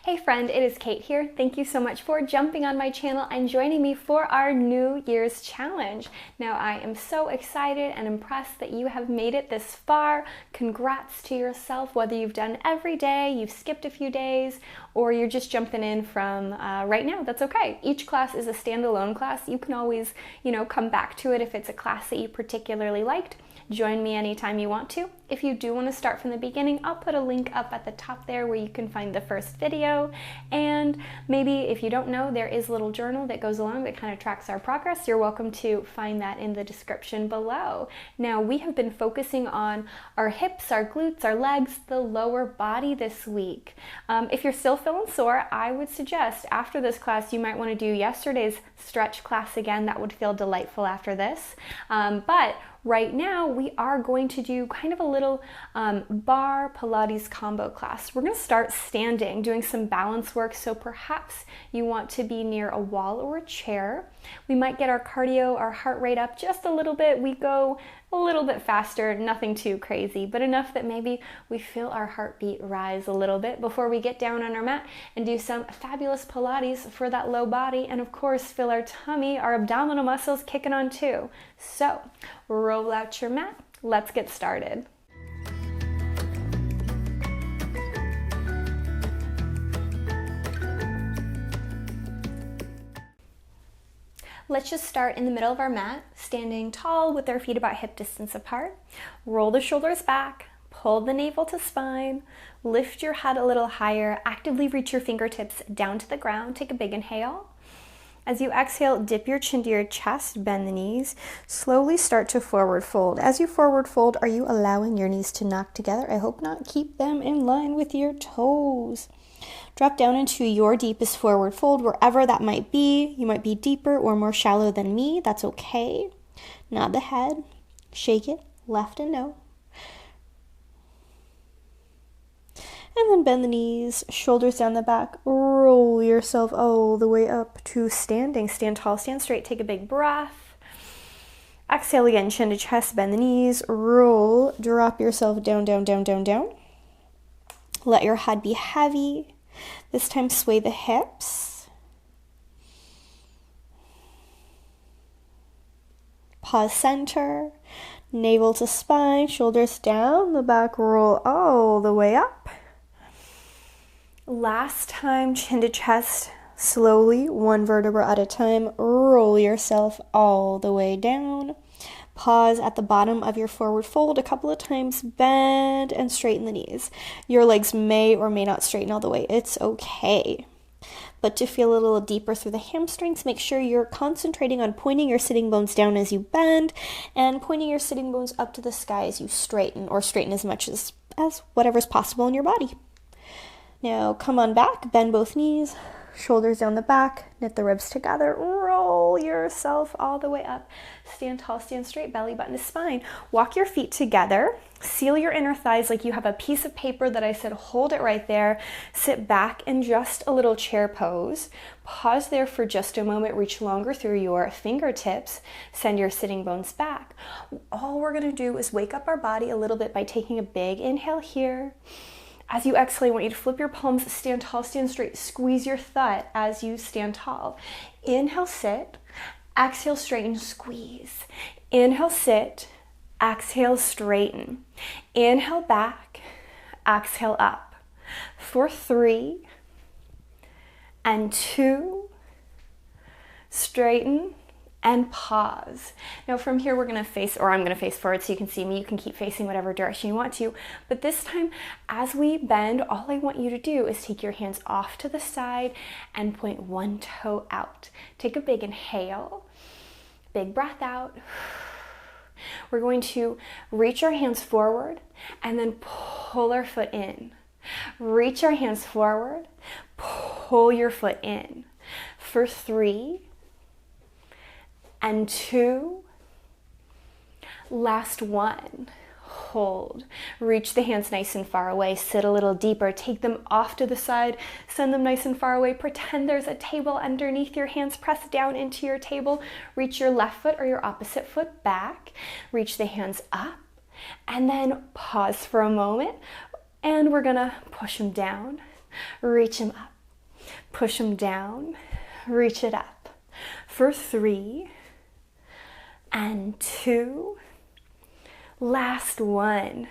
Hey friend, it is Kate here. Thank you so much for jumping on my channel and joining me for our New Year's challenge. Now I am so excited and impressed that you have made it this far. Congrats to yourself, whether you've done every day, you've skipped a few days, or you're just jumping in from right now. That's okay. Each class is a standalone class. You can always, come back to it if it's a class that you particularly liked. Join me anytime you want to. If you do want to start from the beginning, I'll put a link up at the top there where you can find the first video. And maybe if you don't know, there is a little journal that goes along that kind of tracks our progress. You're welcome to find that in the description below. Now, we have been focusing on our hips, our glutes, our legs, the lower body this week. If you're still feeling sore, I would suggest after this class, you might want to do yesterday's stretch class again. That would feel delightful after this. But right now, we are going to do kind of a little barre Pilates combo class. We're going to start standing, doing some balance work, so perhaps you want to be near a wall or a chair. We might get our cardio, our heart rate up just a little bit. We go a little bit faster, nothing too crazy, but enough that maybe we feel our heartbeat rise a little bit before we get down on our mat and do some fabulous Pilates for that low body, and of course feel our tummy, our abdominal muscles kicking on too. So roll out your mat, let's get started. Let's just start in the middle of our mat, standing tall with our feet about hip distance apart. Roll the shoulders back, pull the navel to spine, lift your head a little higher, actively reach your fingertips down to the ground. Take a big inhale. As you exhale, dip your chin to your chest, bend the knees, slowly start to forward fold. As you forward fold, are you allowing your knees to knock together? I hope not. Keep them in line with your toes. Drop down into your deepest forward fold, wherever that might be. You might be deeper or more shallow than me. That's okay. Nod the head, shake it, left and no. And then bend the knees, shoulders down the back, roll yourself all the way up to standing. Stand tall, stand straight, take a big breath. Exhale again, chin to chest, bend the knees, roll, drop yourself down, down, down, down, down. Let your head be heavy. This time sway the hips. Pause center, navel to spine, shoulders down, the back roll all the way up. Last time, chin to chest, slowly, one vertebra at a time, roll yourself all the way down. Pause at the bottom of your forward fold a couple of times, bend and straighten the knees. Your legs may or may not straighten all the way. It's okay. But to feel a little deeper through the hamstrings, make sure you're concentrating on pointing your sitting bones down as you bend and pointing your sitting bones up to the sky as you straighten, or straighten as much as whatever's possible in your body. Now come on back, bend both knees, shoulders down the back, knit the ribs together, roll yourself all the way up. Stand tall, stand straight, belly button to spine. Walk your feet together, seal your inner thighs like you have a piece of paper that I said hold it right there. Sit back in just a little chair pose. Pause there for just a moment, reach longer through your fingertips, send your sitting bones back. All we're gonna do is wake up our body a little bit by taking a big inhale here. As you exhale, I want you to flip your palms, stand tall, stand straight, squeeze your thigh as you stand tall. Inhale, sit, exhale, straighten, squeeze. Inhale, sit, exhale, straighten. Inhale back, exhale up. For 3 and 2, straighten and pause. Now from here we're gonna face, or I'm gonna face forward so you can see me. You can keep facing whatever direction you want to, but this time as we bend, all I want you to do is take your hands off to the side and point one toe out. Take a big inhale, big breath out. We're going to reach our hands forward and then pull our foot in. Reach our hands forward, pull your foot in. For 3 and 2, last 1, hold. Reach the hands nice and far away, sit a little deeper, take them off to the side, send them nice and far away, pretend there's a table underneath your hands, press down into your table, reach your left foot or your opposite foot back, reach the hands up, and then pause for a moment, and we're gonna push them down, reach them up. Push them down, reach it up. For 3 and 2. Last one.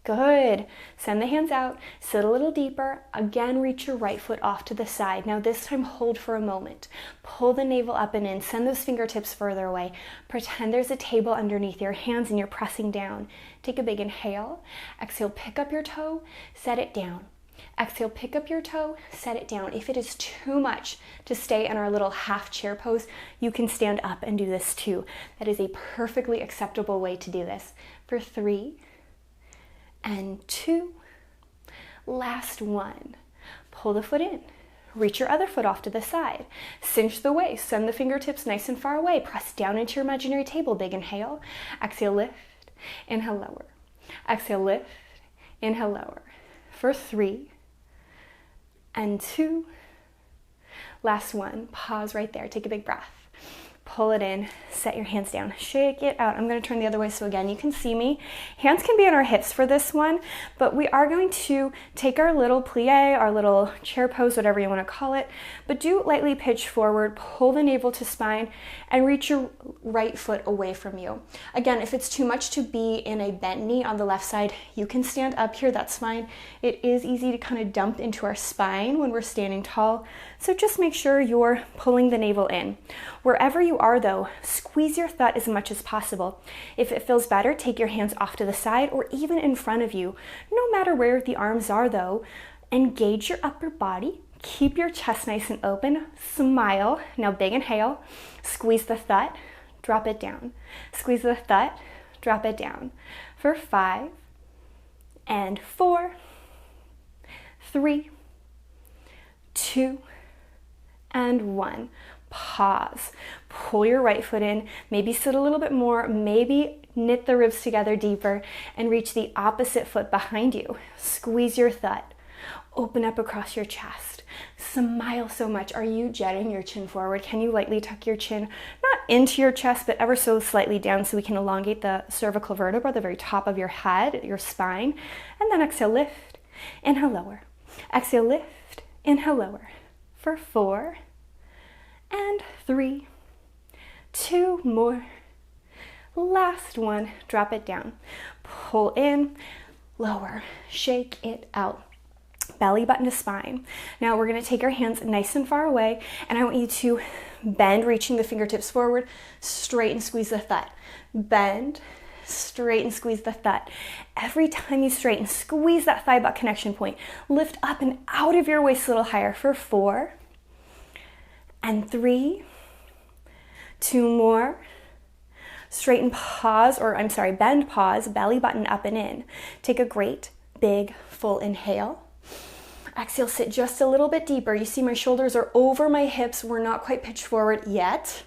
Good. Send the hands out, sit a little deeper. Again, reach your right foot off to the side. Now this time, hold for a moment. Pull the navel up and in. Send those fingertips further away. Pretend there's a table underneath your hands and you're pressing down. Take a big inhale. Exhale, pick up your toe, set it down. Exhale, pick up your toe, set it down. If it is too much to stay in our little half chair pose, you can stand up and do this too. That is a perfectly acceptable way to do this. For 3 and 2. Last one. Pull the foot in. Reach your other foot off to the side. Cinch the waist. Send the fingertips nice and far away. Press down into your imaginary table. Big inhale. Exhale, lift. Inhale, lower. Exhale, lift. Inhale, lower. For 3 and 2. Last one. Pause right there. Take a big breath. Pull it in, set your hands down, shake it out. I'm going to turn the other way so again you can see me. Hands can be on our hips for this one, but we are going to take our little plie, our little chair pose, whatever you want to call it, but do lightly pitch forward, pull the navel to spine, and reach your right foot away from you. Again, if it's too much to be in a bent knee on the left side, you can stand up here, that's fine. It is easy to kind of dump into our spine when we're standing tall, so just make sure you're pulling the navel in. Wherever you are though, squeeze your thigh as much as possible. If it feels better, take your hands off to the side or even in front of you. No matter where the arms are though, engage your upper body, keep your chest nice and open, smile. Now big inhale, squeeze the thigh, drop it down. Squeeze the thigh, drop it down. For 5 and 4, 3, 2, and 1. Pause. Pull your right foot in, maybe sit a little bit more, maybe knit the ribs together deeper and reach the opposite foot behind you. Squeeze your thigh. Open up across your chest. Smile so much. Are you jetting your chin forward? Can you lightly tuck your chin, not into your chest, but ever so slightly down so we can elongate the cervical vertebra, the very top of your head, your spine. And then exhale, lift. Inhale, lower. Exhale, lift. Inhale, lower. For 4 and 3, 2 more. Last one, drop it down. Pull in, lower, shake it out. Belly button to spine. Now we're gonna take our hands nice and far away, and I want you to bend, reaching the fingertips forward, straight and squeeze the thigh. Bend, straight and squeeze the thigh. Every time you straighten, squeeze that thigh butt connection point. Lift up and out of your waist a little higher for 4 and 3, 2 more. Straighten, pause, bend, pause, belly button up and in. Take a great big full inhale. Exhale, sit just a little bit deeper. You see my shoulders are over my hips. We're not quite pitched forward yet.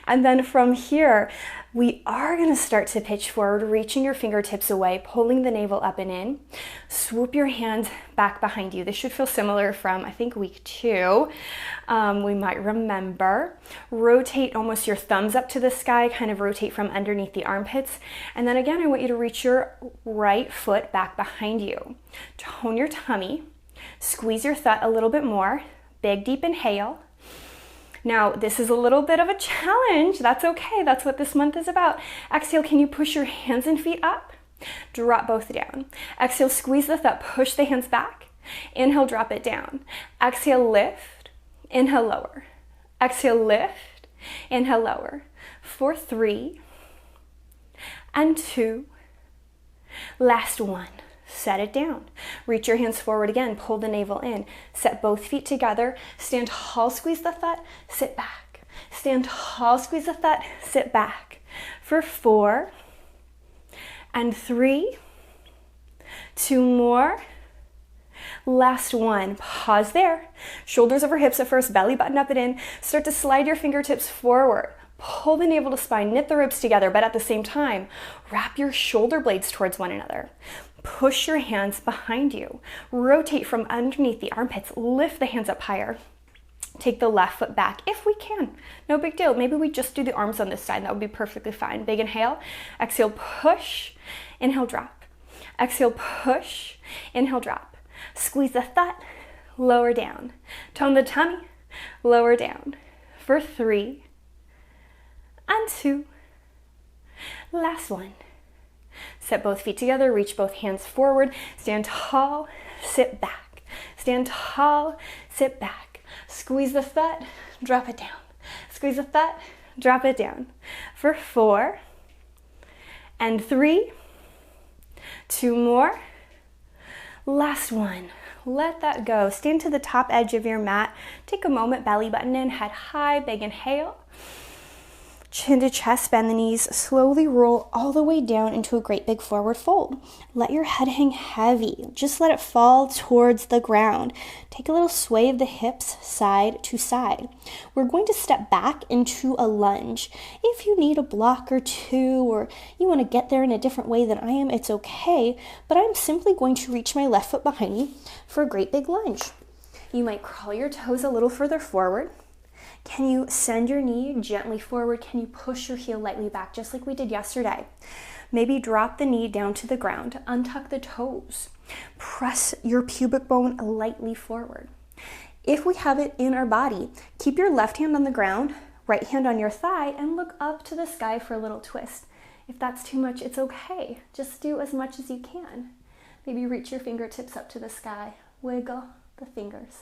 And then from here, we are gonna start to pitch forward, reaching your fingertips away, pulling the navel up and in. Swoop your hands back behind you. This should feel similar from, I think, week 2. We might remember. Rotate almost your thumbs up to the sky, kind of rotate from underneath the armpits. And then again, I want you to reach your right foot back behind you. Tone your tummy. Squeeze your thigh a little bit more. Big, deep inhale. Now, this is a little bit of a challenge. That's okay. That's what this month is about. Exhale, can you push your hands and feet up? Drop both down. Exhale, squeeze the thigh. Push the hands back. Inhale, drop it down. Exhale, lift. Inhale, lower. Exhale, lift. Inhale, lower. For 3 and 2. Last one. Set it down. Reach your hands forward again. Pull the navel in. Set both feet together. Stand tall, squeeze the thigh, sit back. Stand tall, squeeze the thigh, sit back. For 4 and 3, 2 more. Last one. Pause there. Shoulders over hips at first, belly button up and in. Start to slide your fingertips forward. Pull the navel to spine, knit the ribs together, but at the same time, wrap your shoulder blades towards one another. Push your hands behind you. Rotate from underneath the armpits. Lift the hands up higher. Take the left foot back if we can. No big deal. Maybe we just do the arms on this side. That would be perfectly fine. Big inhale. Exhale, push. Inhale, drop. Exhale, push. Inhale, drop. Squeeze the thigh. lower down. Tone the tummy, lower down. For 3 and 2. Last one. Set both feet together, reach both hands forward, stand tall, sit back. Stand tall, sit back. Squeeze the foot, drop it down. Squeeze the foot, drop it down. For 4 and 3. 2 more. Last one. Let that go. Stand to the top edge of your mat. Take a moment, belly button in, head high, big inhale. Chin to chest, bend the knees, slowly roll all the way down into a great big forward fold. Let your head hang heavy. Just let it fall towards the ground. Take a little sway of the hips side to side. We're going to step back into a lunge. If you need a block or two, or you want to get there in a different way than I am, it's okay, but I'm simply going to reach my left foot behind me for a great big lunge. You might crawl your toes a little further forward. Can you send your knee gently forward? Can you push your heel lightly back, just like we did yesterday? Maybe drop the knee down to the ground, untuck the toes. Press your pubic bone lightly forward. If we have it in our body, keep your left hand on the ground, right hand on your thigh, and look up to the sky for a little twist. If that's too much, it's okay. Just do as much as you can. Maybe reach your fingertips up to the sky. Wiggle the fingers.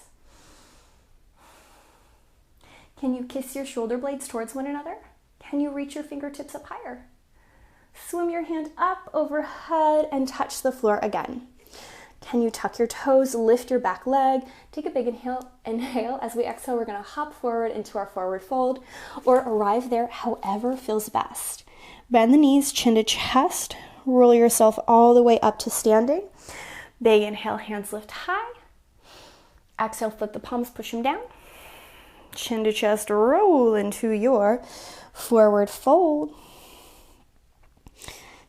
Can you kiss your shoulder blades towards one another? Can you reach your fingertips up higher? Swim your hand up overhead and touch the floor again. Can you tuck your toes, lift your back leg, take a big inhale. As we exhale, we're going to hop forward into our forward fold or arrive there however feels best. Bend the knees, chin to chest, roll yourself all the way up to standing. Big inhale, hands lift high. Exhale, flip the palms, push them down. Chin to chest, roll into your forward fold.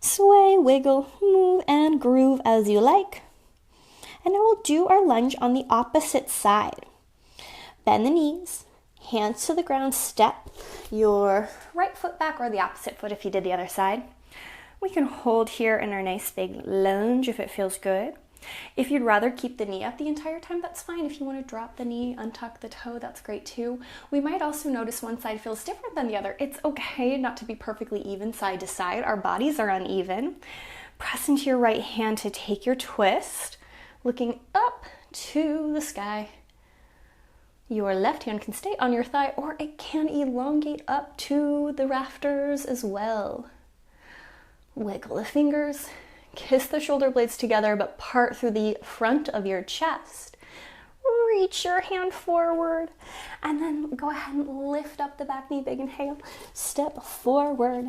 Sway, wiggle, move, and groove as you like. And now we'll do our lunge on the opposite side. Bend the knees, hands to the ground, step your right foot back or the opposite foot if you did the other side. We can hold here in our nice big lunge if it feels good. If you'd rather keep the knee up the entire time, that's fine. If you want to drop the knee, untuck the toe, that's great too. We might also notice one side feels different than the other. It's okay not to be perfectly even side to side. Our bodies are uneven. Press into your right hand to take your twist, looking up to the sky. Your left hand can stay on your thigh, or it can elongate up to the rafters as well. Wiggle the fingers. Kiss the shoulder blades together, but part through the front of your chest. Reach your hand forward, and then go ahead and lift up the back knee, big inhale. Step forward.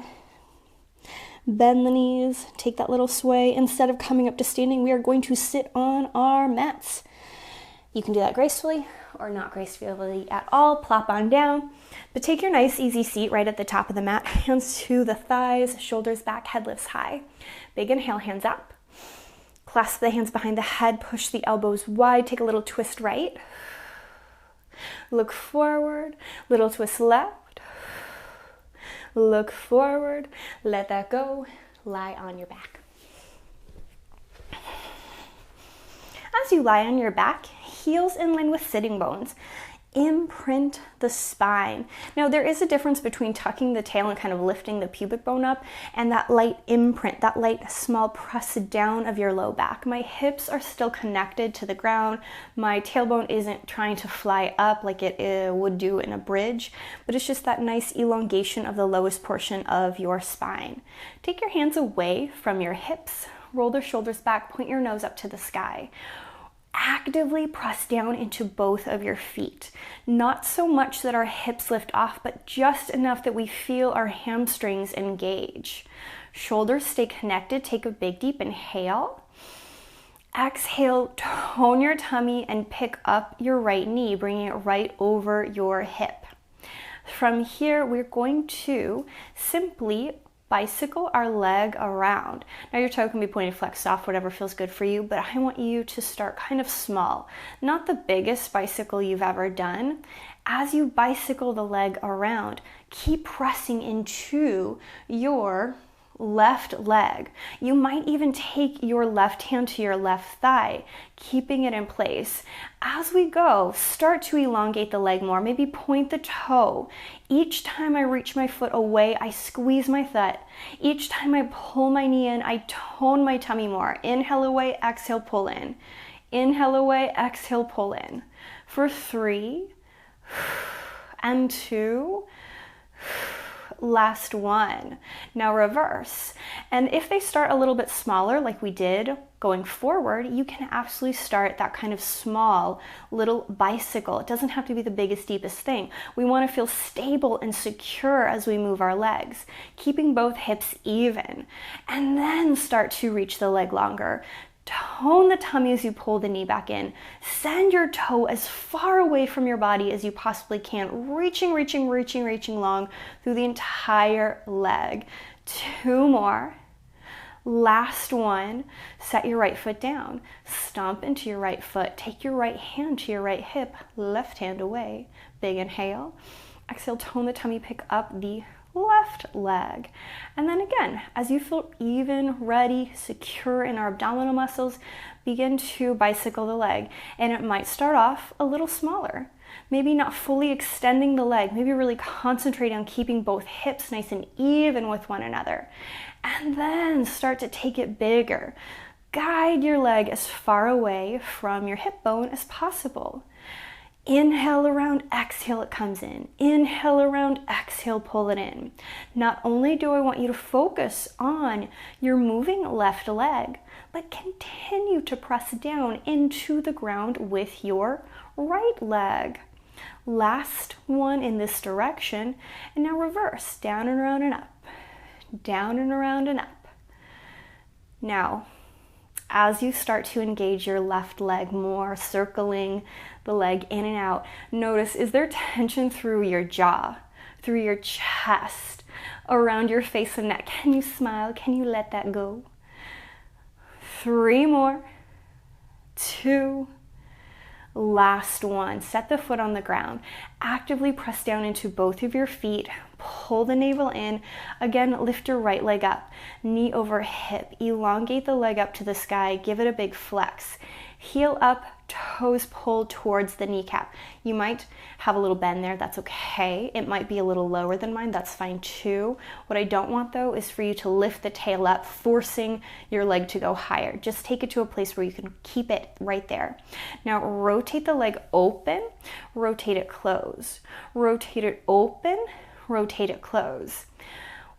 Bend the knees, take that little sway. Instead of coming up to standing, we are going to sit on our mats. You can do that gracefully or not gracefully at all. Plop on down, but take your nice easy seat right at the top of the mat. Hands to the thighs, shoulders back, head lifts high. Big inhale, hands up. Clasp the hands behind the head, push the elbows wide, take a little twist right. Look forward, little twist left. Look forward, let that go, lie on your back. As you lie on your back, heels in line with sitting bones, imprint the spine. Now there is a difference between tucking the tail and kind of lifting the pubic bone up and that light imprint, that light small press down of your low back. My hips are still connected to the ground. My tailbone isn't trying to fly up like it would do in a bridge, but it's just that nice elongation of the lowest portion of your spine. Take your hands away from your hips, roll the shoulders back, point your nose up to the sky. Actively press down into both of your feet. Not so much that our hips lift off, but just enough that we feel our hamstrings engage. Shoulders stay connected. Take a big deep inhale. Exhale, tone your tummy and pick up your right knee, bringing it right over your hip. From here, we're going to simply bicycle our leg around. Now your toe can be pointed flexed off, whatever feels good for you, but I want you to start kind of small. Not the biggest bicycle you've ever done. As you bicycle the leg around, keep pressing into your left leg. You might even take your left hand to your left thigh, keeping it in place. As we go, start to elongate the leg more. Maybe point the toe. Each time I reach my foot away, I squeeze my thigh. Each time I pull my knee in, I tone my tummy more. Inhale away, exhale, pull in. Inhale away, exhale, pull in. For 3 and 2. Last one. Now reverse. And if they start a little bit smaller, like we did going forward, you can absolutely start that kind of small little bicycle. It doesn't have to be the biggest, deepest thing. We want to feel stable and secure as we move our legs, keeping both hips even, and then start to reach the leg longer. Tone the tummy as you pull the knee back in. Send your toe as far away from your body as you possibly can, reaching long through the entire leg. 2 more. Last one. Set your right foot down. Stomp into your right foot. Take your right hand to your right hip. Left hand away. Big inhale. Exhale, tone the tummy, pick up the left leg. And then again, as you feel even, ready, secure in our abdominal muscles, begin to bicycle the leg. And it might start off a little smaller. Maybe not fully extending the leg, maybe really concentrating on keeping both hips nice and even with one another. And then start to take it bigger. Guide your leg as far away from your hip bone as possible. Inhale around, exhale, it comes in. Inhale around, exhale, pull it in. Not only do I want you to focus on your moving left leg, but continue to press down into the ground with your right leg. Last one in this direction, and now reverse, down and around and up. Down and around and up. Now, as you start to engage your left leg more, circling the leg in and out, notice, is there tension through your jaw, through your chest, around your face and neck? Can you smile? Can you let that go? 3 more. 2. Last one. Set the foot on the ground. Actively press down into both of your feet. Pull the navel in. Again, lift your right leg up. Knee over hip. Elongate the leg up to the sky. Give it a big flex. Heel up, toes pulled towards the kneecap. You might have a little bend there. That's okay. It might be a little lower than mine. That's fine too. What I don't want though is for you to lift the tail up, forcing your leg to go higher. Just take it to a place where you can keep it right there. Now rotate the leg open, rotate it close. Rotate it open, rotate it close.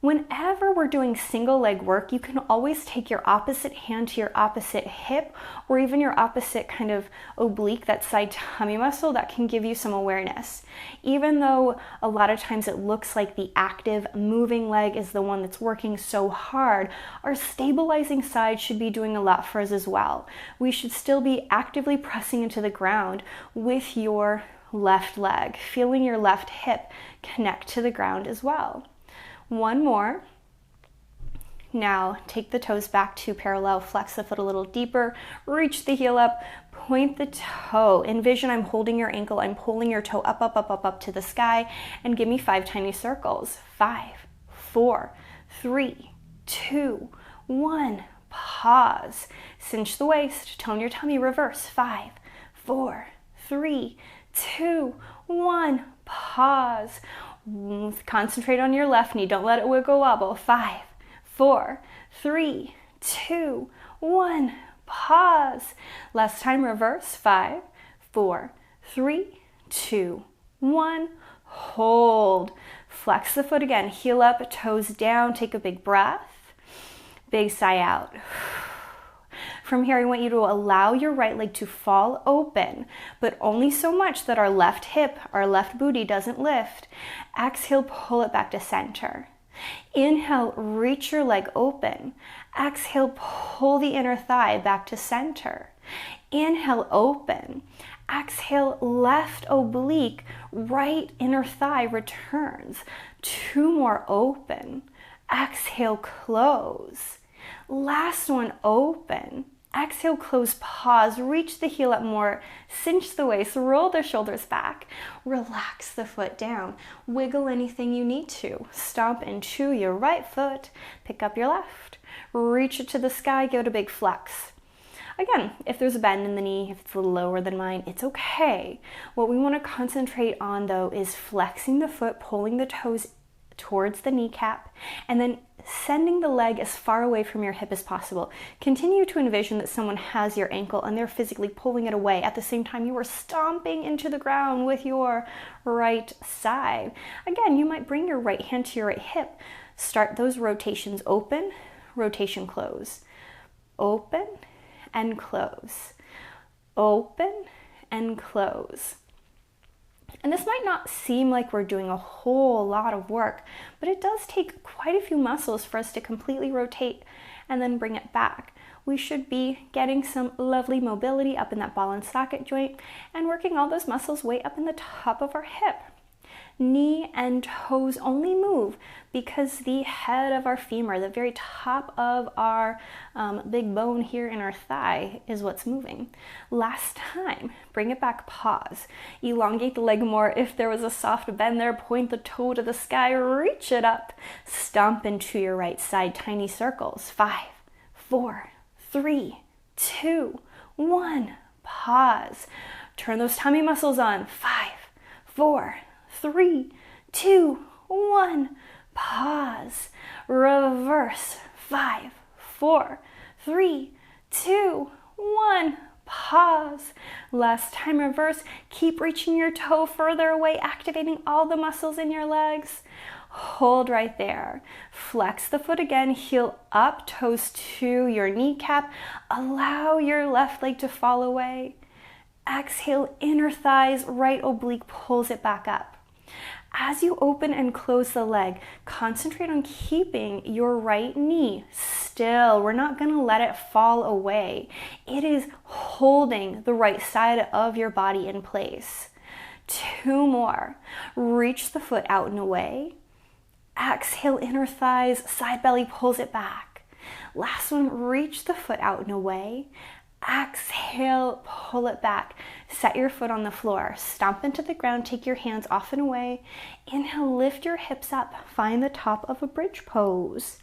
Whenever we're doing single leg work, you can always take your opposite hand to your opposite hip, or even your opposite kind of oblique, that side tummy muscle. That can give you some awareness. Even though a lot of times it looks like the active moving leg is the one that's working so hard, our stabilizing side should be doing a lot for us as well. We should still be actively pressing into the ground with your left leg, feeling your left hip connect to the ground as well. 1 more. Now take the toes back to parallel, flex the foot a little deeper, reach the heel up, point the toe. Envision I'm holding your ankle, I'm pulling your toe up, up, up, up, up to the sky, and give me 5 tiny circles. 5, 4, 3, 2, 1. Pause. Cinch the waist, tone your tummy, reverse. 5, 4, 3, 2, 1. Pause. Concentrate on your left knee. Don't let it wiggle wobble. 5, 4, 3, 2, 1. Pause. Last time, reverse. 5, 4, 3, 2, 1. Hold. Flex the foot again. Heel up, toes down. Take a big breath. Big sigh out. From here, I want you to allow your right leg to fall open, but only so much that our left hip, our left booty doesn't lift. Exhale, pull it back to center. Inhale, reach your leg open. Exhale, pull the inner thigh back to center. Inhale, open. Exhale, left oblique, right inner thigh returns. 2 more, open. Exhale, close. Last one, open. Exhale, close, pause, reach the heel up more, cinch the waist, roll the shoulders back, relax the foot down, wiggle anything you need to, stomp into your right foot, pick up your left, reach it to the sky, go to big flex. Again, if there's a bend in the knee, if it's a little lower than mine, it's okay. What we want to concentrate on though is flexing the foot, pulling the toes towards the kneecap, and then sending the leg as far away from your hip as possible. Continue to envision that someone has your ankle and they're physically pulling it away. At the same time, you are stomping into the ground with your right side. Again, you might bring your right hand to your right hip. Start those rotations open, rotation close. Open and close. Open and close. And this might not seem like we're doing a whole lot of work, but it does take quite a few muscles for us to completely rotate and then bring it back. We should be getting some lovely mobility up in that ball and socket joint and working all those muscles way up in the top of our hip. Knee and toes only move because the head of our femur, the very top of our big bone here in our thigh, is what's moving. Last time, bring it back, pause. Elongate the leg more. If there was a soft bend there, point the toe to the sky, reach it up. Stomp into your right side, tiny circles. 5, 4, 3, 2, 1. Pause. Turn those tummy muscles on. 5, 4, 3, 2, 1. Pause. Reverse. 5, 4, 3, 2, 1. Pause. Last time, reverse. Keep reaching your toe further away, activating all the muscles in your legs. Hold right there. Flex the foot again, heel up, toes to your kneecap. Allow your left leg to fall away. Exhale, inner thighs, right oblique pulls it back up. As you open and close the leg, concentrate on keeping your right knee still. We're not going to let it fall away. It is holding the right side of your body in place. 2 more. Reach the foot out and away. Exhale, inner thighs, side belly pulls it back. Last one, reach the foot out and away. Exhale, pull it back. Set your foot on the floor. Stomp into the ground. Take your hands off and away. Inhale, lift your hips up. Find the top of a bridge pose.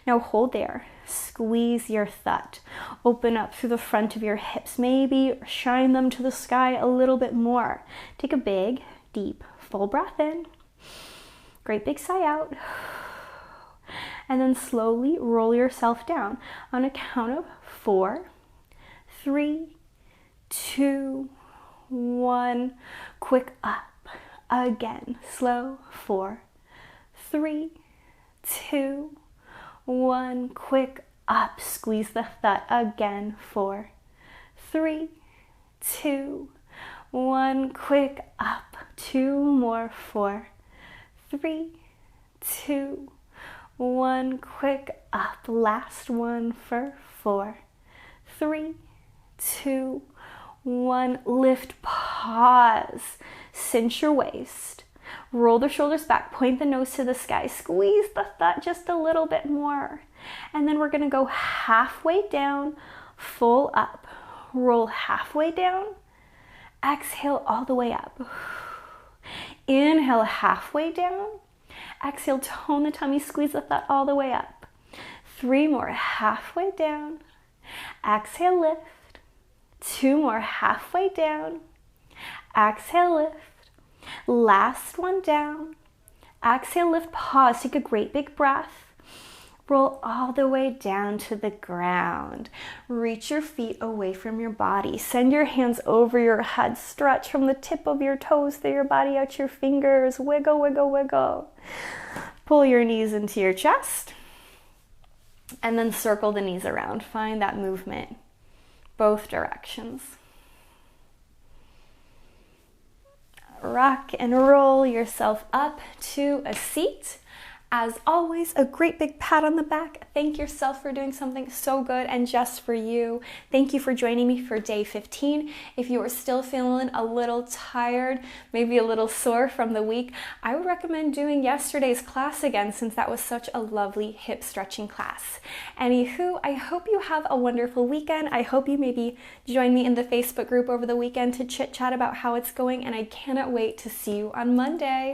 Now hold there. Squeeze your thud. Open up through the front of your hips. Maybe shine them to the sky a little bit more. Take a big, deep, full breath in. Great big sigh out. And then slowly roll yourself down on a count of 4, 3, 2, 1. Quick up. Again. Slow. 4, 3, 2, 1. Quick up. Squeeze the thud. Again. 4, 3, 2, 1. Quick up. 2 more. 4, 3, 2, 1. Quick up. Last one for 4, 3, 2, 1. Lift, pause, cinch your waist, roll the shoulders back, point the nose to the sky, squeeze the thud just a little bit more. And then we're going to go halfway down, full up, roll halfway down, exhale all the way up. Inhale halfway down, exhale, tone the tummy, squeeze the thud all the way up. 3 more, halfway down, exhale, lift. 2 more, halfway down. Exhale, lift. Last one down. Exhale, lift, pause. Take a great big breath. Roll all the way down to the ground. Reach your feet away from your body. Send your hands over your head. Stretch from the tip of your toes through your body out your fingers. Wiggle, wiggle, wiggle. Pull your knees into your chest. And then circle the knees around. Find that movement. Both directions. Rock and roll yourself up to a seat. As always, a great big pat on the back. Thank yourself for doing something so good and just for you. Thank you for joining me for day 15. If you are still feeling a little tired, maybe a little sore from the week, I would recommend doing yesterday's class again since that was such a lovely hip stretching class. Anywho, I hope you have a wonderful weekend. I hope you maybe join me in the Facebook group over the weekend to chit chat about how it's going, and I cannot wait to see you on Monday.